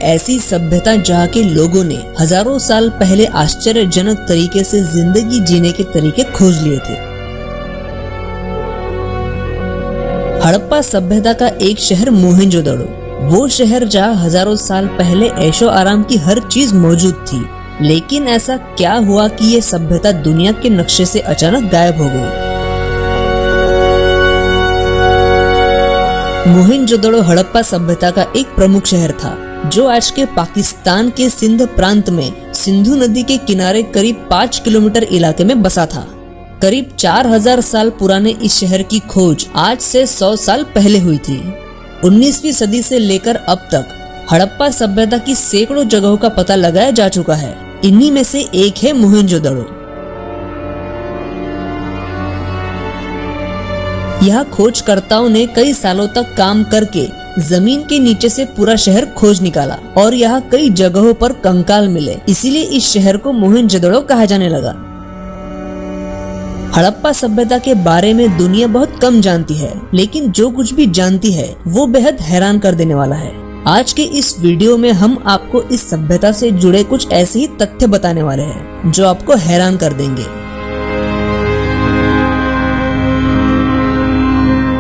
ऐसी सभ्यता जहाँ के लोगों ने हजारों साल पहले आश्चर्यजनक तरीके से जिंदगी जीने के तरीके खोज लिए थे। हड़प्पा सभ्यता का एक शहर मोहेंजोदड़ो, वो शहर जहाँ हजारों साल पहले ऐशो आराम की हर चीज मौजूद थी। लेकिन ऐसा क्या हुआ कि ये सभ्यता दुनिया के नक्शे से अचानक गायब हो गई? मोहेंजोदड़ो हड़प्पा सभ्यता का एक प्रमुख शहर था, जो आज के पाकिस्तान के सिंध प्रांत में सिंधु नदी के किनारे करीब 5 किलोमीटर इलाके में बसा था। करीब 4000 साल पुराने इस शहर की खोज आज से 100 साल पहले हुई थी। 19वीं सदी से लेकर अब तक हड़प्पा सभ्यता की सैकड़ों जगहों का पता लगाया जा चुका है। इन्हीं में से एक है मोहेंजोदड़ो। यहाँ खोजकर्ताओं ने कई सालों तक काम करके जमीन के नीचे से पूरा शहर खोज निकाला और यहाँ कई जगहों पर कंकाल मिले, इसीलिए इस शहर को मोहेंजोदड़ो कहा जाने लगा। हड़प्पा सभ्यता के बारे में दुनिया बहुत कम जानती है, लेकिन जो कुछ भी जानती है वो बेहद हैरान कर देने वाला है। आज के इस वीडियो में हम आपको इस सभ्यता से जुड़े कुछ ऐसे ही तथ्य बताने वाले हैं जो आपको हैरान कर देंगे।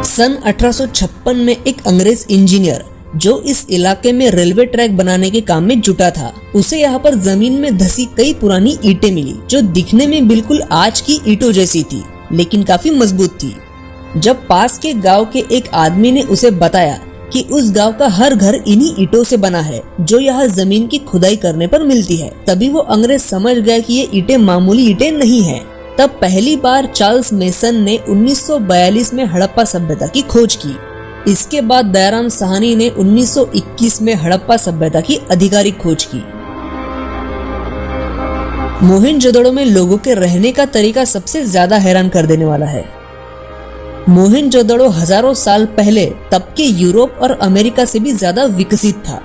सन 1856 में एक अंग्रेज इंजीनियर जो इस इलाके में रेलवे ट्रैक बनाने के काम में जुटा था, उसे यहाँ पर जमीन में धसी कई पुरानी ईंटें मिली जो दिखने में बिल्कुल आज की ईंटों जैसी थी, लेकिन काफी मजबूत थी। जब पास के गांव के एक आदमी ने उसे बताया कि उस गांव का हर घर इन्हीं ईंटों से बना है जो यहाँ जमीन की खुदाई करने पर मिलती है, तभी वो अंग्रेज समझ गया कि ये ईंटें मामूली ईंटें नहीं है। तब पहली बार चार्ल्स मेसन ने 1942 में हड़प्पा सभ्यता की खोज की। इसके बाद दयाराम साहनी ने 1921 में हड़प्पा सभ्यता की आधिकारिक खोज की। मोहेंजोदड़ो में लोगों के रहने का तरीका सबसे ज्यादा हैरान कर देने वाला है। मोहेंजोदड़ो हजारों साल पहले तब के यूरोप और अमेरिका से भी ज्यादा विकसित था।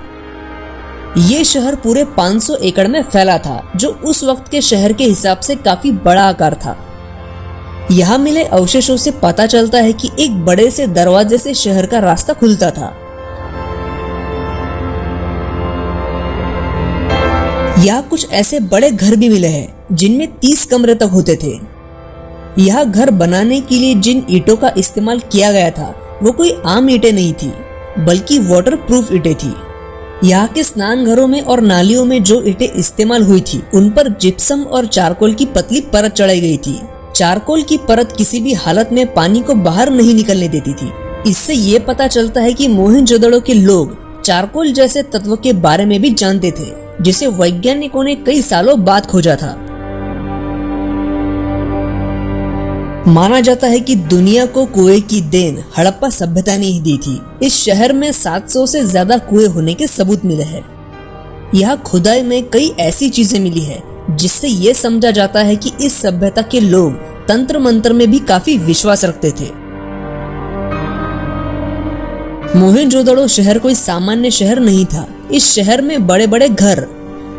ये शहर पूरे 500 एकड़ में फैला था, जो उस वक्त के शहर के हिसाब से काफी बड़ा आकार था। यहाँ मिले अवशेषों से पता चलता है कि एक बड़े से दरवाजे से शहर का रास्ता खुलता था। यहाँ कुछ ऐसे बड़े घर भी मिले हैं जिनमें 30 कमरे तक होते थे। यह घर बनाने के लिए जिन ईंटों का इस्तेमाल किया गया था वो कोई आम ईंटें नहीं थी, बल्कि वाटर प्रूफ ईंटें थी। यहाँ के स्नान घरों में और नालियों में जो ईंटें इस्तेमाल हुई थी उन पर जिप्सम और चारकोल की पतली परत चढ़ाई गई थी। चारकोल की परत किसी भी हालत में पानी को बाहर नहीं निकलने देती थी। इससे ये पता चलता है कि मोहेंजोदड़ो के लोग चारकोल जैसे तत्व के बारे में भी जानते थे, जिसे वैज्ञानिकों ने कई सालों बाद खोजा था। माना जाता है कि दुनिया को कुएं की देन हड़प्पा सभ्यता ने ही दी थी। इस शहर में 700 से ज्यादा कुएं होने के सबूत मिले हैं। यहाँ खुदाई में कई ऐसी चीजें मिली है जिससे ये समझा जाता है कि इस सभ्यता के लोग तंत्र मंत्र में भी काफी विश्वास रखते थे। मोहेंजोदड़ो शहर कोई सामान्य शहर नहीं था। इस शहर में बड़े बड़े घर,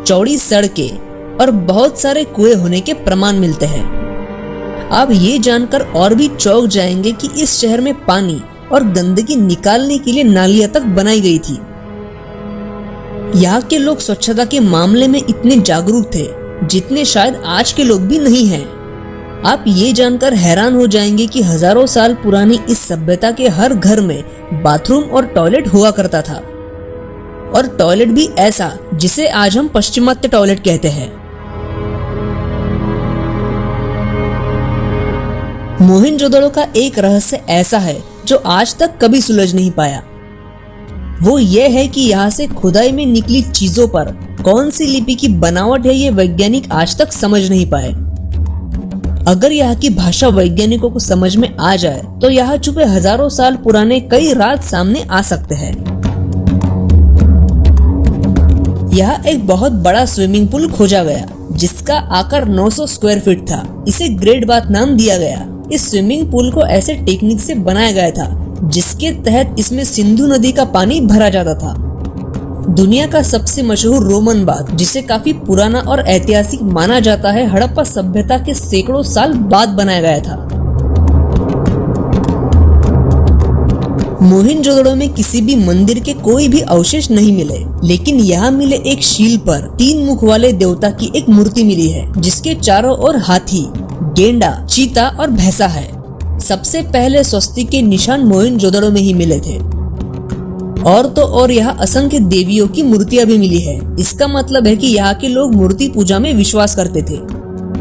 चौड़ी सड़कें और बहुत सारे कुएं होने के प्रमाण मिलते हैं। आप ये जानकर और भी चौंक जाएंगे कि इस शहर में पानी और गंदगी निकालने के लिए नालियां तक बनाई गई थी। यहाँ के लोग स्वच्छता के मामले में इतने जागरूक थे जितने शायद आज के लोग भी नहीं हैं। आप ये जानकर हैरान हो जाएंगे कि हजारों साल पुरानी इस सभ्यता के हर घर में बाथरूम और टॉयलेट हुआ करता था, और टॉयलेट भी ऐसा जिसे आज हम पश्चिमात्य टॉयलेट कहते हैं। मोहेंजोदड़ो का एक रहस्य ऐसा है जो आज तक कभी सुलझ नहीं पाया। वो ये है कि यहाँ से खुदाई में निकली चीजों पर कौन सी लिपि की बनावट है, ये वैज्ञानिक आज तक समझ नहीं पाए। अगर यहाँ की भाषा वैज्ञानिकों को समझ में आ जाए तो यहाँ छुपे हजारों साल पुराने कई राज सामने आ सकते हैं। यहाँ एक बहुत बड़ा स्विमिंग पूल खोजा गया जिसका आकार 900 स्क्वायर फीट था। इसे ग्रेट बाथ नाम दिया गया। इस स्विमिंग पूल को ऐसे टेक्निक से बनाया गया था जिसके तहत इसमें सिंधु नदी का पानी भरा जाता था। दुनिया का सबसे मशहूर रोमन बाथ, जिसे काफी पुराना और ऐतिहासिक माना जाता है, हड़प्पा सभ्यता के सैकड़ों साल बाद बनाया गया था। मोहनजोदड़ो में किसी भी मंदिर के कोई भी अवशेष नहीं मिले, लेकिन यहाँ मिले एक शील पर 3 मुख वाले देवता की एक मूर्ति मिली है, जिसके चारों ओर हाथी, गेंडा, चीता और भैंसा है। सबसे पहले स्वस्तिक के निशान मोहनजोदड़ो में ही मिले थे। और तो और यहाँ असंख्य देवियों की मूर्तियां भी मिली है। इसका मतलब है कि यहाँ के लोग मूर्ति पूजा में विश्वास करते थे।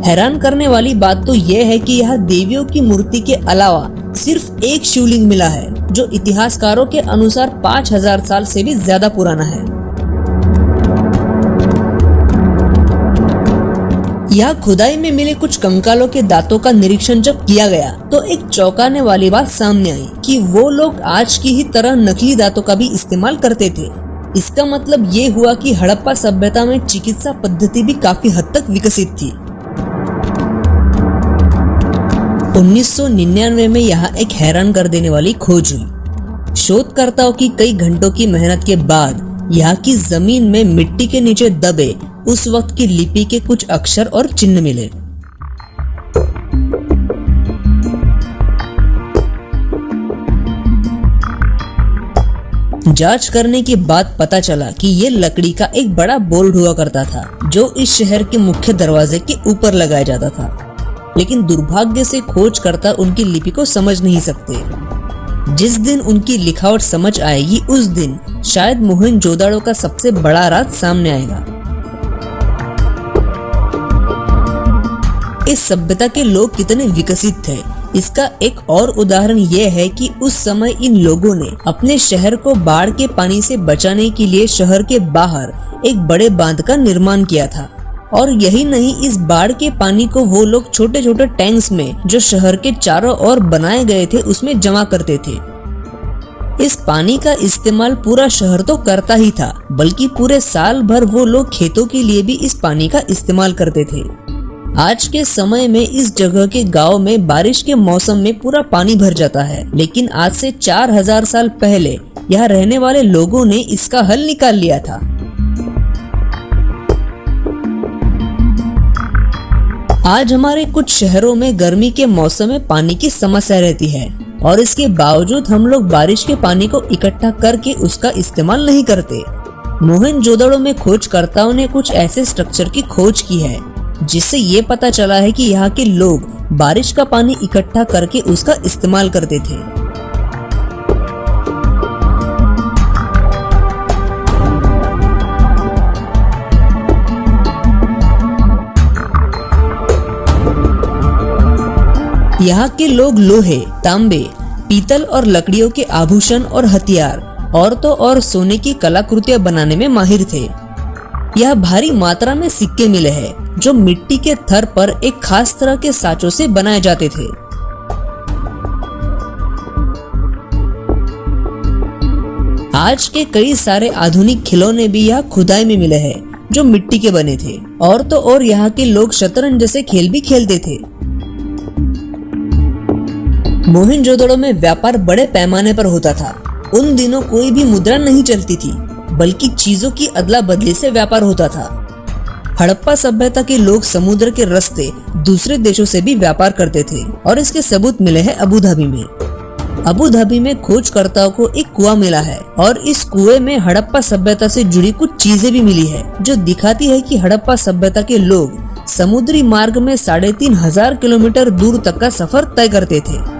हैरान करने वाली बात तो यह है कि यहाँ देवियों की मूर्ति के अलावा सिर्फ एक शिवलिंग मिला है, जो इतिहासकारों के अनुसार 5000 साल से भी ज्यादा पुराना है। यहाँ खुदाई में मिले कुछ कंकालों के दांतों का निरीक्षण जब किया गया तो एक चौंकाने वाली बात सामने आई कि वो लोग आज की ही तरह नकली दांतों का भी इस्तेमाल करते थे। इसका मतलब ये हुआ कि हड़प्पा सभ्यता में चिकित्सा पद्धति भी काफी हद तक विकसित थी। 1999 में यहाँ एक हैरान कर देने वाली खोज हुई। शोधकर्ताओं की कई घंटों की मेहनत के बाद यहाँ की जमीन में मिट्टी के नीचे दबे उस वक्त की लिपि के कुछ अक्षर और चिन्ह मिले। जांच करने के बाद पता चला कि ये लकड़ी का एक बड़ा बोर्ड हुआ करता था, जो इस शहर के मुख्य दरवाजे के ऊपर लगाया जाता था। लेकिन दुर्भाग्य से खोजकर्ता उनकी लिपि को समझ नहीं सकते। जिस दिन उनकी लिखावट समझ आएगी, उस दिन शायद मोहनजोदड़ो का सबसे बड़ा राज सामने आएगा। इस सभ्यता के लोग कितने विकसित थे, इसका एक और उदाहरण यह है कि उस समय इन लोगों ने अपने शहर को बाढ़ के पानी से बचाने के लिए शहर के बाहर एक बड़े बांध का निर्माण किया था। और यही नहीं, इस बाढ़ के पानी को वो लोग छोटे छोटे टैंक्स में जो शहर के चारों ओर बनाए गए थे उसमें जमा करते थे। इस पानी का इस्तेमाल पूरा शहर तो करता ही था, बल्कि पूरे साल भर वो लोग खेतों के लिए भी इस पानी का इस्तेमाल करते थे। आज के समय में इस जगह के गांव में बारिश के मौसम में पूरा पानी भर जाता है, लेकिन आज से 4000 साल पहले यहाँ रहने वाले लोगों ने इसका हल निकाल लिया था। आज हमारे कुछ शहरों में गर्मी के मौसम में पानी की समस्या रहती है और इसके बावजूद हम लोग बारिश के पानी को इकट्ठा करके उसका इस्तेमाल नहीं करते। मोहनजोदड़ो में खोजकर्ताओं ने कुछ ऐसे स्ट्रक्चर की खोज की है जिससे ये पता चला है कि यहाँ के लोग बारिश का पानी इकट्ठा करके उसका इस्तेमाल करते थे। यहाँ के लोग लोहे, तांबे, पीतल और लकड़ियों के आभूषण और हथियार और तो और सोने की कलाकृतियां बनाने में माहिर थे। यह भारी मात्रा में सिक्के मिले हैं जो मिट्टी के थर पर एक खास तरह के साँचों से बनाए जाते थे। आज के कई सारे आधुनिक खिलौने भी यहाँ खुदाई में मिले हैं जो मिट्टी के बने थे। और तो और यहाँ के लोग शतरंज जैसे खेल भी खेलते थे। मोहनजोदड़ो में व्यापार बड़े पैमाने पर होता था। उन दिनों कोई भी मुद्रा नहीं चलती थी, बल्कि चीजों की अदला बदली से व्यापार होता था। हड़प्पा सभ्यता के लोग समुद्र के रास्ते दूसरे देशों से भी व्यापार करते थे और इसके सबूत मिले हैं अबू धाबी में। अबू धाबी में खोजकर्ताओं को एक कुआं मिला है और इस कुएं में हड़प्पा सभ्यता से जुड़ी कुछ चीजें भी मिली है जो दिखाती है कि हड़प्पा सभ्यता के लोग समुद्री मार्ग में 3500 किलोमीटर दूर तक का सफर तय करते थे।